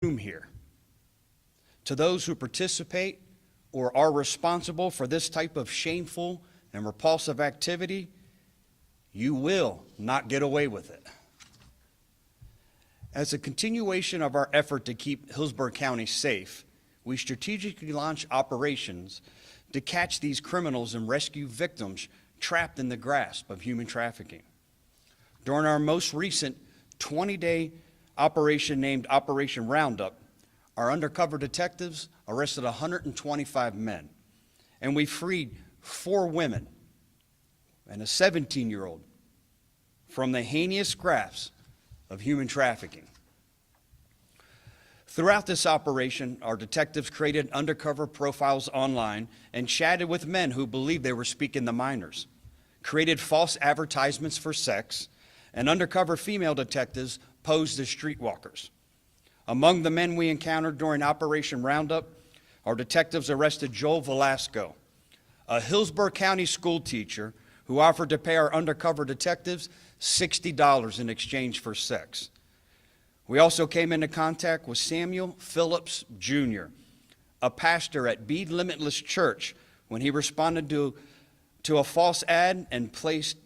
room here. To those who participate or are responsible for this type of shameful and repulsive activity, you will not get away with it. As a continuation of our effort to keep Hillsborough County safe, we strategically launch operations to catch these criminals and rescue victims trapped in the grasp of human trafficking. During our most recent 20-day operation named Operation Roundup, our undercover detectives arrested 125 men, and we freed 4 women and a 17-year-old from the heinous grasp of human trafficking. Throughout this operation, our detectives created undercover profiles online and chatted with men who believed they were speaking to minors, created false advertisements for sex, and undercover female detectives posed as streetwalkers. Among the men we encountered during Operation Roundup, our detectives arrested Joel Velasco, a Hillsborough County school teacher who offered to pay our undercover detectives $60 in exchange for sex. We also came into contact with Samuel Phillips Jr., a pastor at Bede Limitless Church, when he responded to a false ad placed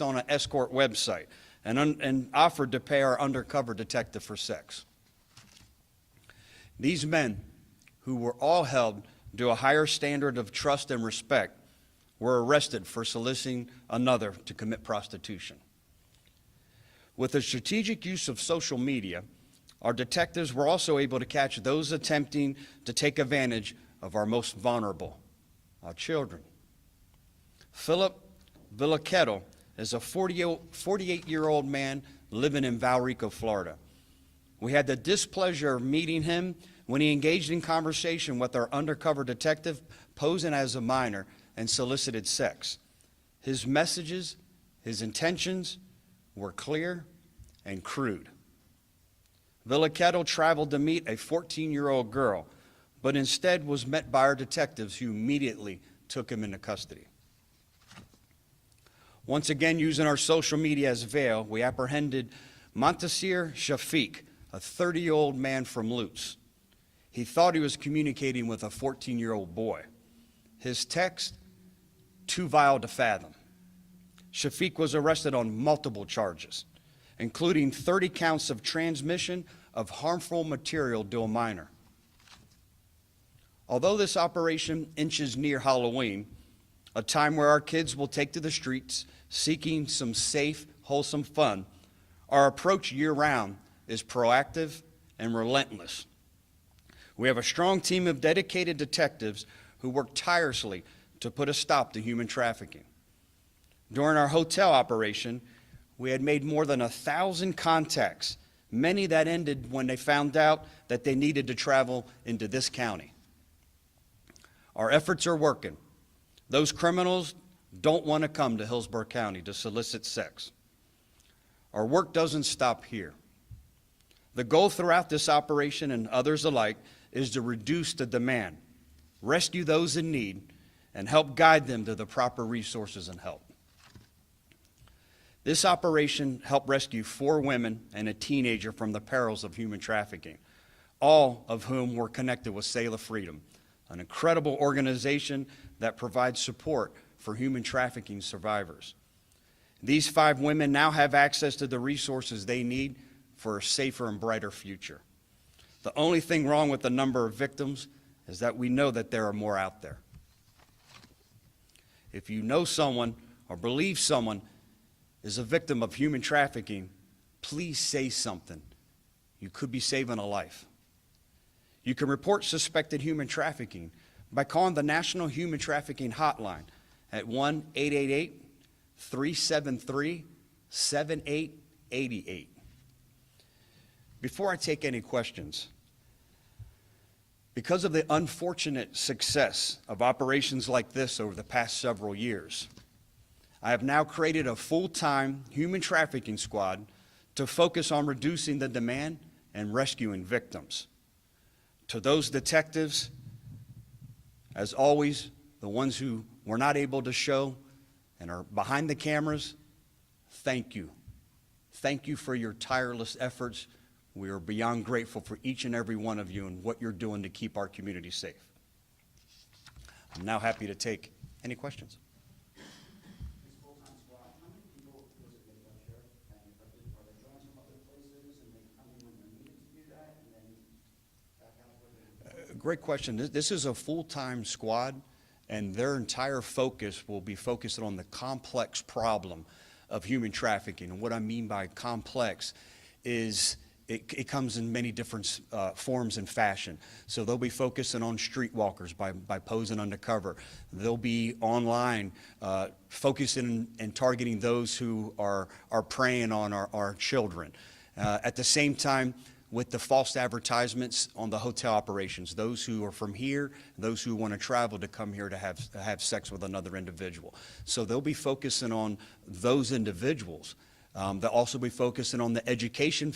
on an escort website and offered to pay our undercover detective for sex. These men, who were all held to a higher standard of trust and respect, were arrested for soliciting another to commit prostitution. With the strategic use of social media, our detectives were also able to catch those attempting to take advantage of our most vulnerable, our children. Philip Villachetto is a 48-year-old man living in Valrico, Florida. We had the displeasure of meeting him when he engaged in conversation with our undercover detective posing as a minor and solicited sex. His messages, his intentions were clear and crude. Villachetto traveled to meet a 14-year-old girl, but instead was met by our detectives who immediately took him into custody. Once again, using our social media as veil, we apprehended Montasir Shafiq, a 30-year-old man from Lutz. He thought he was communicating with a 14-year-old boy. His text, too vile to fathom. Shafiq was arrested on multiple charges, including 30 counts of transmission of harmful material to a minor. Although this operation inches near Halloween, a time where our kids will take to the streets seeking some safe, wholesome fun, our approach year-round is proactive and relentless. We have a strong team of dedicated detectives who work tirelessly to put a stop to human trafficking. During our hotel operation, we had made more than 1,000 contacts, many that ended when they found out that they needed to travel into this county. Our efforts are working. Those criminals don't want to come to Hillsborough County to solicit sex. Our work doesn't stop here. The goal throughout this operation and others alike is to reduce the demand, rescue those in need, and help guide them to the proper resources and help. This operation helped rescue 4 women and a teenager from the perils of human trafficking, all of whom were connected with Sail of Freedom, an incredible organization that provides support for human trafficking survivors. These 5 women now have access to the resources they need for a safer and brighter future. The only thing wrong with the number of victims is that we know that there are more out there. If you know someone or believe someone is a victim of human trafficking, please say something. You could be saving a life. You can report suspected human trafficking by calling the National Human Trafficking Hotline at 1-888-373-7888. Before I take any questions, because of the unfortunate success of operations like this over the past several years, I have now created a full-time human trafficking squad to focus on reducing the demand and rescuing victims. To those detectives, as always, the ones who were not able to show and are behind the cameras, thank you. Thank you for your tireless efforts. We are beyond grateful for each and every one of you and what you're doing to keep our community safe. I'm now happy to take any questions. This full-time squad, how many people does it make up, Sheriff? And are they joined from other places and they come in when they're needed to do that and then back out where they're Great question. This is a full-time squad, and their entire focus will be focused on the complex problem of human trafficking. And what I mean by complex is it comes in many different forms and fashion. So they'll be focusing on streetwalkers by posing undercover. They'll be online focusing and targeting those who are preying on our children. At the same time, with the false advertisements on the hotel operations, those who are from here, those who want to travel to come here to have sex with another individual. So they'll be focusing on those individuals. They'll also be focusing on the education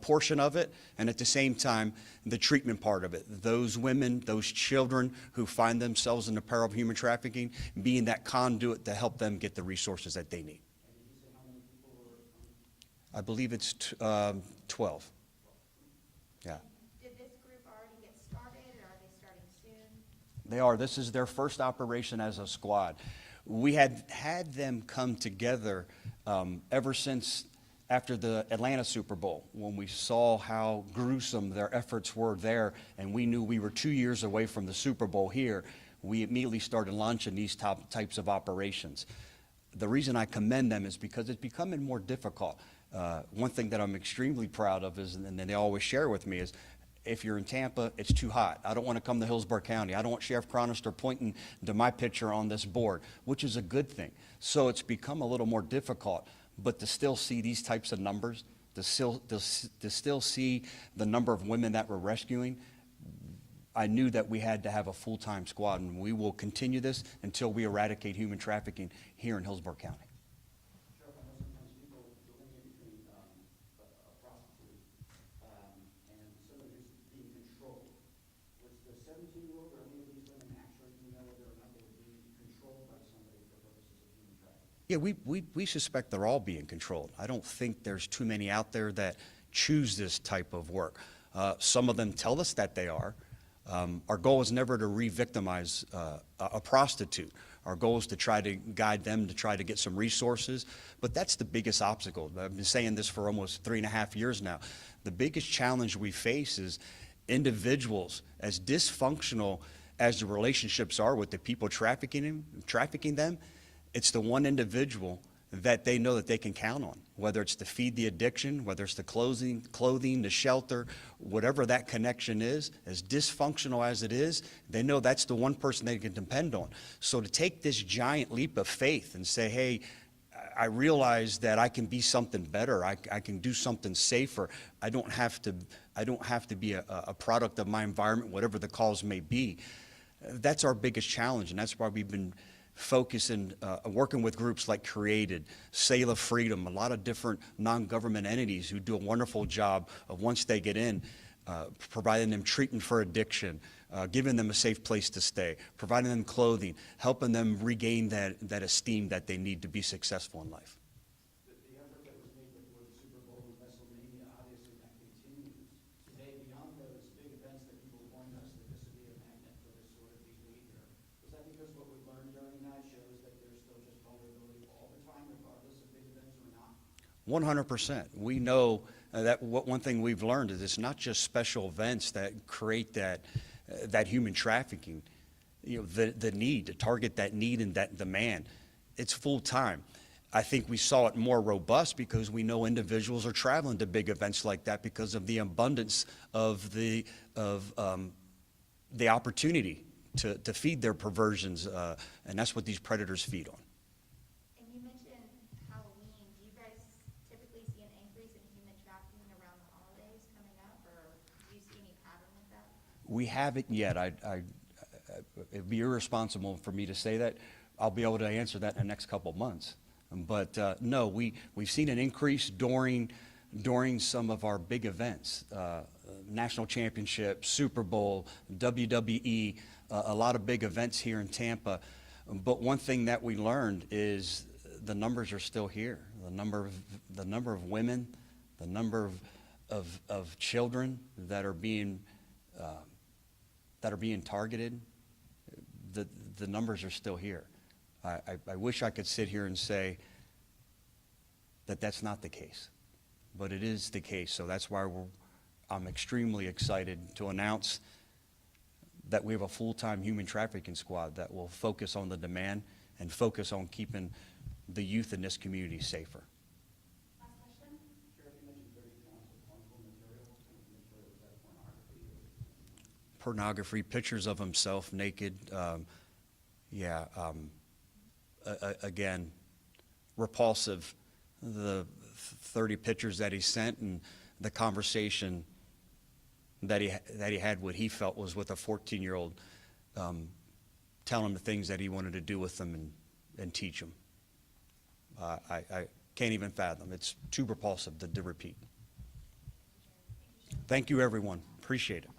portion of it, and at the same time, the treatment part of it. Those women, those children who find themselves in the peril of human trafficking, being that conduit to help them get the resources that they need. And did you say how many people were? I believe it's 12. Yeah. Did this group already get started, or are they starting soon? They are. This is their first operation as a squad. We had them come together ever since after the Atlanta Super Bowl, when we saw how gruesome their efforts were there, and we knew we were 2 years away from the Super Bowl here. We immediately started launching these types of operations. The reason I commend them is because it's becoming more difficult. One thing that I'm extremely proud of is, and they always share with me, is if you're in Tampa, it's too hot. I don't want to come to Hillsborough County. I don't want Sheriff Chronister pointing to my picture on this board, which is a good thing. So it's become a little more difficult, but to still see these types of numbers, to still see the number of women that we're rescuing, I knew that we had to have a full-time squad, and we will continue this until we eradicate human trafficking here in Hillsborough County. Sheriff, I know sometimes people delineate between a prostitute and someone who's being controlled. Was the 17-year-old or any of these women actually, do you know whether or not they were being controlled by somebody for purposes of human trafficking? Yeah, we suspect they're all being controlled. I don't think there's too many out there that choose this type of work. Some of them tell us that they are. Our goal is never to re-victimize a prostitute. Our goal is to try to guide them to try to get some resources. But that's the biggest obstacle. I've been saying this for almost 3.5 years now. The biggest challenge we face is individuals, as dysfunctional as the relationships are with the people trafficking them, it's the one individual that they know that they can count on, whether it's to feed the addiction, whether it's the clothing, the shelter, whatever that connection is, as dysfunctional as it is, they know that's the one person they can depend on. So to take this giant leap of faith and say, hey, I realize that I can be something better, I can do something safer, I don't have to be a product of my environment, whatever the cause may be. That's our biggest challenge, and that's why we've been focusing, working with groups like Created, Sail of Freedom, a lot of different non-government entities who do a wonderful job of, once they get in, providing them treatment for addiction, giving them a safe place to stay, providing them clothing, helping them regain that esteem that they need to be successful in life. The effort that was made before the Super Bowl in WrestleMania, obviously that continues. Today, beyond those big events that people warned us that this would be a magnet for this sort of behavior, was that because what we've learned during that shows that there's still just vulnerability all the time, regardless of big events or not? 100%. We know that one thing we've learned is it's not just special events that create that human trafficking, the need to target that need and that demand. It's full time. I think we saw it more robust because we know individuals are traveling to big events like that because of the abundance of the opportunity to feed their perversions, and that's what these predators feed on. And you mentioned Halloween. Do you guys typically see an increase in human trafficking around the holidays coming up, or do you see any pattern with that? We haven't yet. It'd be irresponsible for me to say that. I'll be able to answer that in the next couple of months. But no, we've seen an increase during some of our big events, national championship, Super Bowl, WWE, a lot of big events here in Tampa. But one thing that we learned is the numbers are still here. The number of women, the number of children that are being targeted, the numbers are still here. I wish I could sit here and say that that's not the case, but it is the case. So that's why I'm extremely excited to announce that we have a full-time human trafficking squad that will focus on the demand and focus on keeping the youth in this community safer. Last question? Sheriff, you mentioned 30 pounds of harmful material. What kind of material is that, pornography? Pornography, pictures of himself naked, again, repulsive. The 30 pictures that he sent and the conversation that he had, what he felt was with a 14-year-old, telling him the things that he wanted to do with them and teach them. I can't even fathom. It's too repulsive to repeat. Thank you, everyone. Appreciate it.